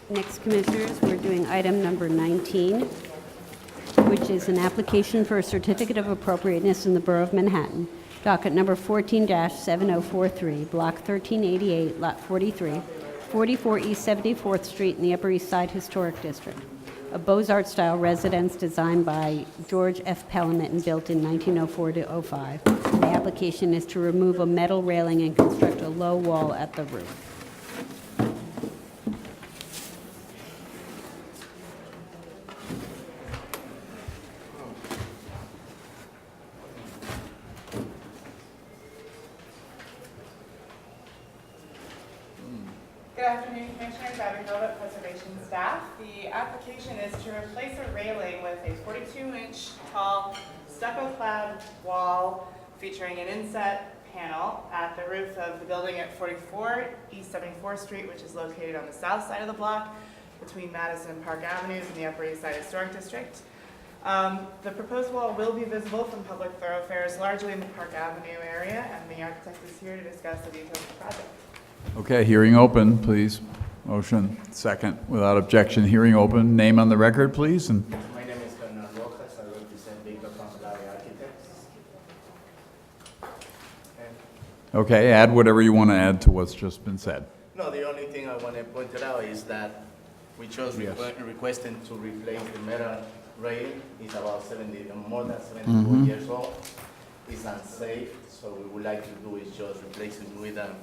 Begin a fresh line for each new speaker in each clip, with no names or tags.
Next, Commissioners, we're doing item number 19, which is an application for a certificate of appropriateness in the Borough of Manhattan. Docket number 14-7043, Block 1388, Lot 43, 44 East 74th Street in the Upper East Side Historic District. A Beaux-Arts-style residence designed by George F. Pelham and built in 1904 to 05. The application is to remove a metal railing and construct a low wall at the roof.
Good afternoon, Commissioners. Abby Hurlbut, Preservation staff. The application is to replace a railing with a 42-inch tall stucco-clad wall featuring an inset panel at the roof of the building at 44 East 74th Street, which is located on the south side of the block between Madison and Park Avenues in the Upper East Side Historic District. The proposed wall will be visible from public thoroughfares, largely in the Park Avenue area, and the architect is here to discuss the details of the project.
Okay, hearing open, please. Motion second, without objection, hearing open. Name on the record, please. And
My name is Hernan Rojas. I represent Victor Consolari Architects.
okay, add whatever you want to add to what's just been said.
No, the only thing I want to point out is that we chose
Yes.
requesting to replace the metal railing. It's about more than 74 years old. It's unsafe, so we would like to do is just replace it with a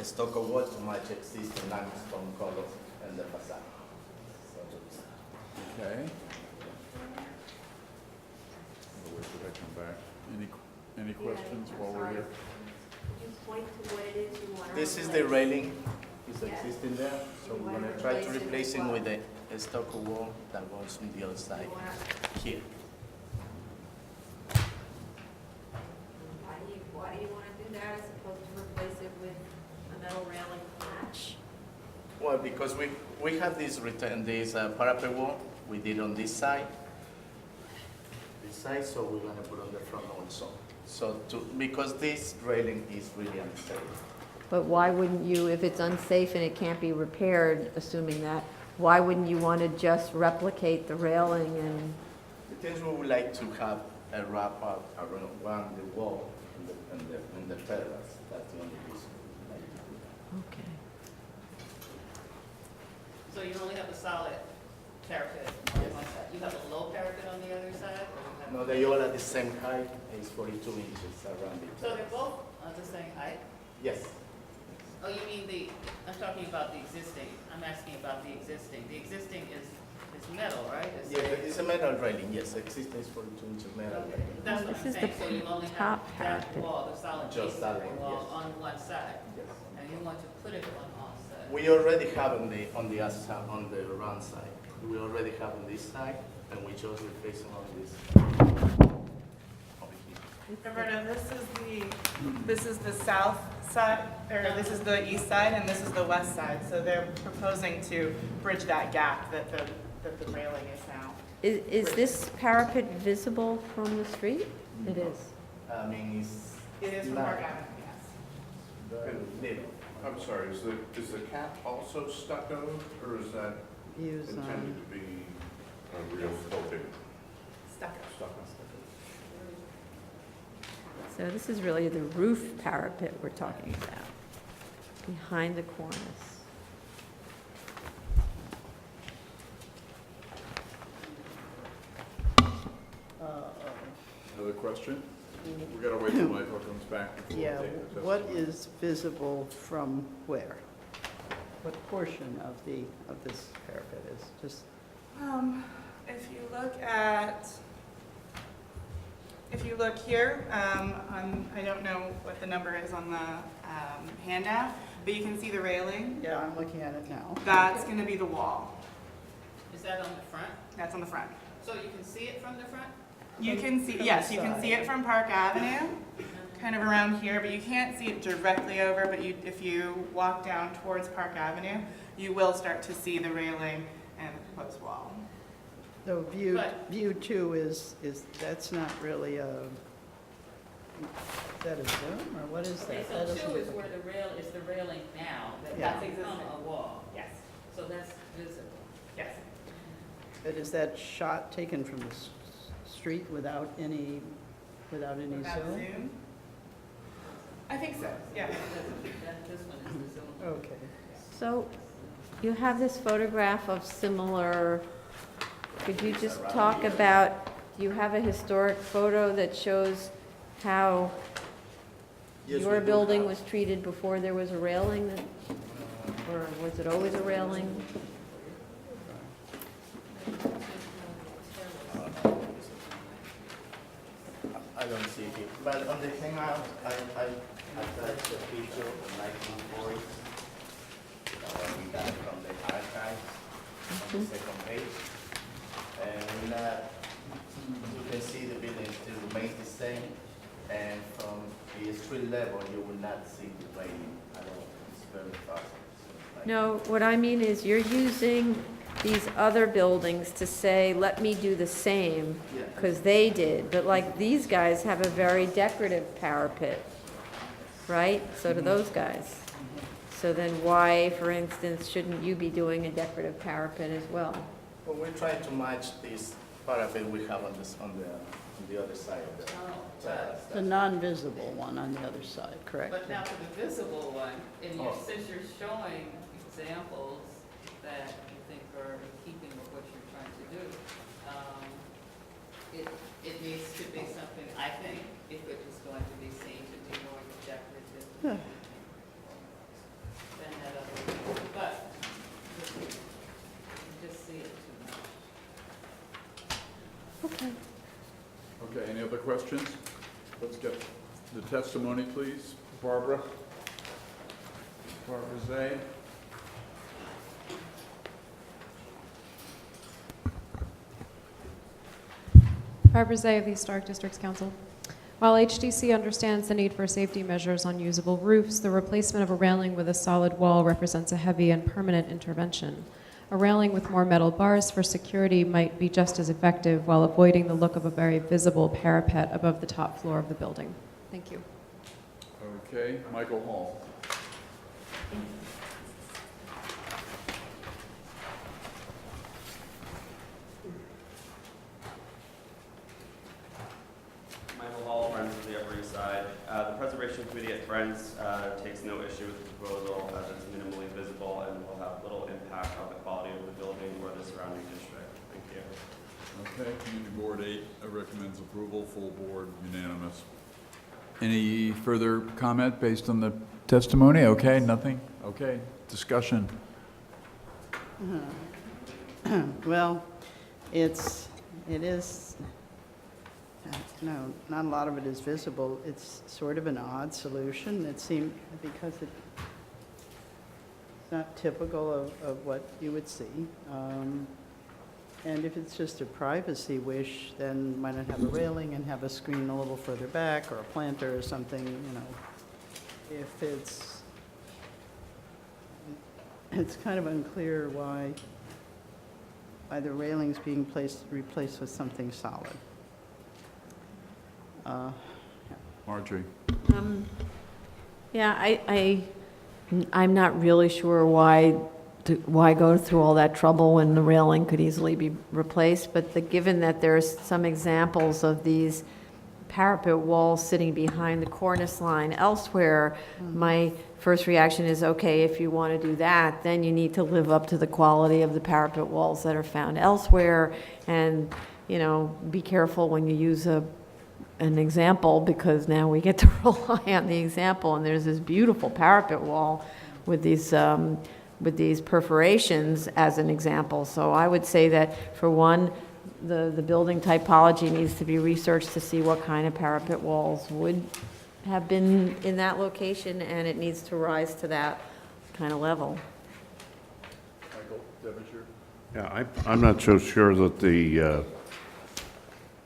stucco wall to match existing limestone colors in the facade. So,
Okay. Where should I come back? Any questions while we're here?
Could you point to what it is you want to
this is
replace?
the railing. It's
Yeah.
existing there, so
You
we're
wanna
going to try to
replace it
replace it
with
with a stucco wall that goes on the other side
You wanna-
here.
Why do you want to do that as opposed to replace it with a metal railing latch?
Well, because we have this parapet wall, we did on this side, so we're gonna put on the front also. So because this railing is really unsafe.
But why wouldn't you, if it's unsafe and it can't be repaired, assuming that, why wouldn't you want to just replicate the railing and,
The things we would like to have a wrap up around the wall and the terrace, that's the only reason. we like to do that.
okay.
So you only have a solid parapet on one side? You have a low parapet on the other side? Or you have-
No, they all at the same height, it's 42 inches around the
So they're
terrace.
both the same height?
Yes,
Oh, you mean I'm talking about the existing, I'm asking about the existing. The existing is metal, right?
yeah, it's a metal railing, yes, existing is 42 inches metal
Okay,
railing.
that's what
This
I'm
is
saying,
the
so you only have
top
that
parapet.
wall, the solid
Just that
masonry
one,
wall
yes.
on one side,
Yes.
and you want to put it on all sides.
We already have on the other side, on the round side. We already have on this side, and we just replacing on this over here.
Roberta, this is the south side, or this is the east side, and this is the west side. So they're proposing to bridge that gap that the railing is now.
Is this parapet visible from the street? It is.
I mean,
It is from
not
Park Avenue, yes.
very little.
I'm sorry, is the cap also stucco, or is that intended to be a real sculpting
Stucco.
stucco?
So this is really the roof parapet we're talking about, behind the cornice.
Another question? We gotta wait till Michael comes back before we
Yeah,
take the
what
testimony.
is visible from where? What portion of this parapet is just,
If you look here, I don't know what the number is on the handout, but you can see the railing.
yeah, I'm looking at it now.
That's going to be the wall.
Is that on the front?
That's on the front.
So you can see it from the front?
You can see,
From
yes,
the
you can see
side.
it from Park Avenue, kind of around here, but you can't see it directly over, but if you walk down towards Park Avenue, you will start to see the railing and the proposed wall.
So
But-
view two is, that's not really Is that a Zoom, or what is
Okay,
that?
so
That doesn't
2 is
look
where the rail, is the railing now,
Yeah.
that's become a wall,
Yes,
so that's visible.
yes.
But is that shot taken from the street without any
Without
zoom?
Zoom? I think so, yeah.
This one is the zone.
Okay.
So you have this photograph of similar, could you just talk about, do you have a historic photo that shows how
Yes,
your
we do
building
have.
was treated before there was a railing? Or was it always a railing?
I don't see it, but on the hangout, I attached a picture of the 1940s. We got it from the archives on the second page. And you can see the building still remains the same. And from the street level, you will not see the railing at all. It's very fast.
No, what I mean is you're using these other buildings to say, let me do the same,
Yeah.
because they did. But like these guys have a very decorative parapet, right? So do those guys. So then why, for instance, shouldn't you be doing a decorative parapet as well?
Well, we're trying to match this parapet we have on the other side of the.
Oh,
The non-visible one on the other side, correct?
But now for the visible one, and
Oh.
since you're showing examples that you think are in keeping with what you're trying to do, it needs to be something, I think, if it is going to be seen to be more decorative than that other, but you just see it too much.
Okay.
Okay, any other questions? Let's get the testimony, please. Barbara? Barbara Zay?
Barbara Zay of the Historic Districts Council. While HDC understands the need for safety measures on usable roofs, the replacement of a railing with a solid wall represents a heavy and permanent intervention. A railing with more metal bars for security might be just as effective while avoiding the look of a very visible parapet above the top floor of the building. Thank you.
Okay, Michael Hall.
Michael Hall, Friends of the Upper East Side. The Preservation Committee at Friends takes no issue with the proposal as it's minimally visible and will have little impact on the quality of the building or the surrounding district. Thank you.
Okay, Community Board 8 recommends approval, full board unanimous. Any further comment based on the testimony? Okay, nothing? Okay, discussion.
Well, it is, no, not a lot of it is visible. It's sort of an odd solution. It seemed, because it's not typical of what you would see. And if it's just a privacy wish, then why not have a railing and have a screen a little further back, or a planter or something, you know. If it's kind of unclear why the railing's being replaced with something solid.
Marjorie?
Yeah, I'm not really sure why go through all that trouble when the railing could easily be replaced, but given that there's some examples of these parapet walls sitting behind the cornice line elsewhere, my first reaction is, okay, if you want to do that, then you need to live up to the quality of the parapet walls that are found elsewhere, and, you know, be careful when you use an example, because now we get to rely on the example, and there's this beautiful parapet wall with these perforations as an example. So I would say that, for one, the building typology needs to be researched to see what kind of parapet walls would have been in that location, and it needs to rise to that kind of level.
Michael, Devonshire?
Yeah, I'm not so sure that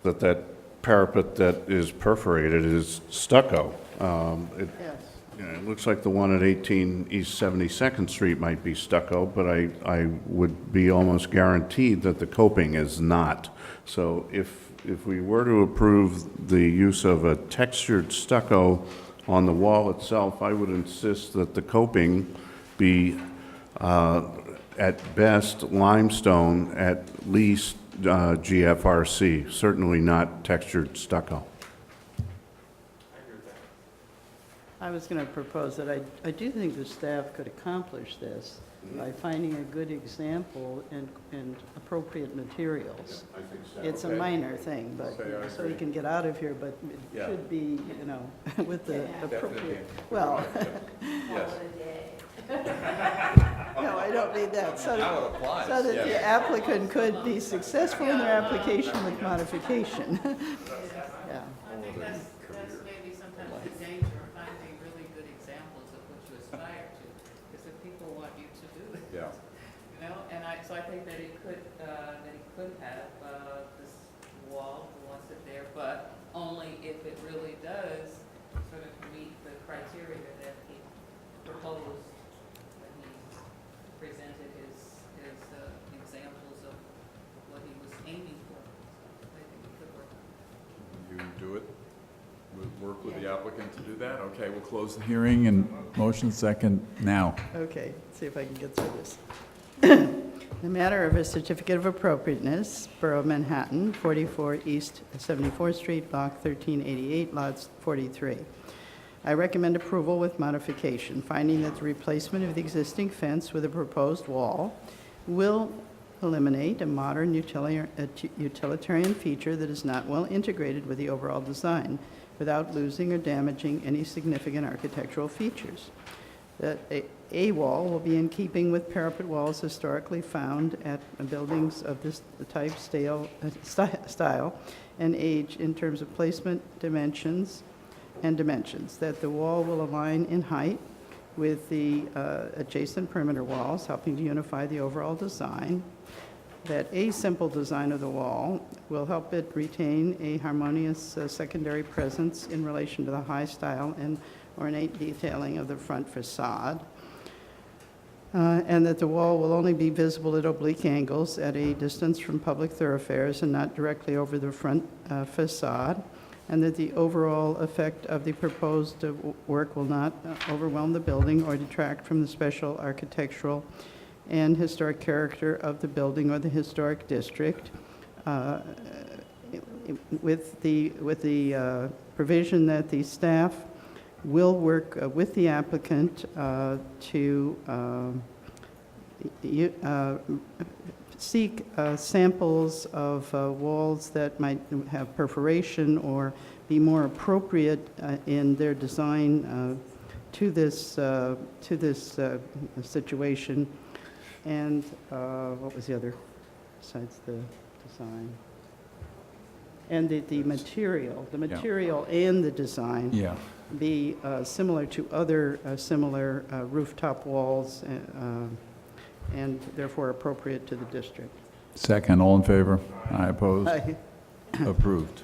that parapet that is perforated is stucco.
Yes.
Yeah, it looks like the one at 18 East 72nd Street might be stucco, but I would be almost guaranteed that the coping is not. So if we were to approve the use of a textured stucco on the wall itself, I would insist that the coping be, at best, limestone, at least GFRC, certainly not textured stucco.
I was going to propose that I do think the staff could accomplish this by finding a good example and appropriate materials.
I think so.
It's a minor thing, but,
Okay, I
so he
agree.
can get out of here, but it
Yeah.
should be, with the appropriate,
Definitely.
well,
Yes.
no, I don't mean that. So
How it applies,
so that
yes.
the applicant could be successful in their application with modification. Yeah.
I think that's maybe sometimes the danger of finding really good examples of what you aspire to, is that people want you to do it.
Yeah.
And so I think that it could, have, this wall, the ones that there, but only if it really does sort of meet the criteria that he proposed when he presented his examples of what he was aiming for. So I think it could work.
You do it? We'll work with the applicant to do that? Okay, we'll close the hearing and motion second now.
Okay, see if I can get through this. The matter of a certificate of appropriateness, Borough of Manhattan, 44 East 74th Street, Block 1388, Lots 43. I recommend approval with modification, finding that the replacement of the existing fence with a proposed wall will eliminate a modern utilitarian feature that is not well integrated with the overall design without losing or damaging any significant architectural features. That a wall will be in keeping with parapet walls historically found at buildings of this type, style, and age in terms of placement, dimensions. That the wall will align in height with the adjacent perimeter walls, helping to unify the overall design. That a simple design of the wall will help it retain a harmonious secondary presence in relation to the high style and ornate detailing of the front facade. And that the wall will only be visible at oblique angles at a distance from public thoroughfares and not directly over the front facade. And that the overall effect of the proposed work will not overwhelm the building or detract from the special architectural and historic character of the building or the historic district, with the provision that the staff will work with the applicant to seek samples of walls that might have perforation or be more appropriate in their design to this situation. And what was the other besides the design? And the material and the design
Yeah.
be similar to other similar rooftop walls and therefore appropriate to the district.
Second, all in favor? Aye, opposed?
Aye.
Approved.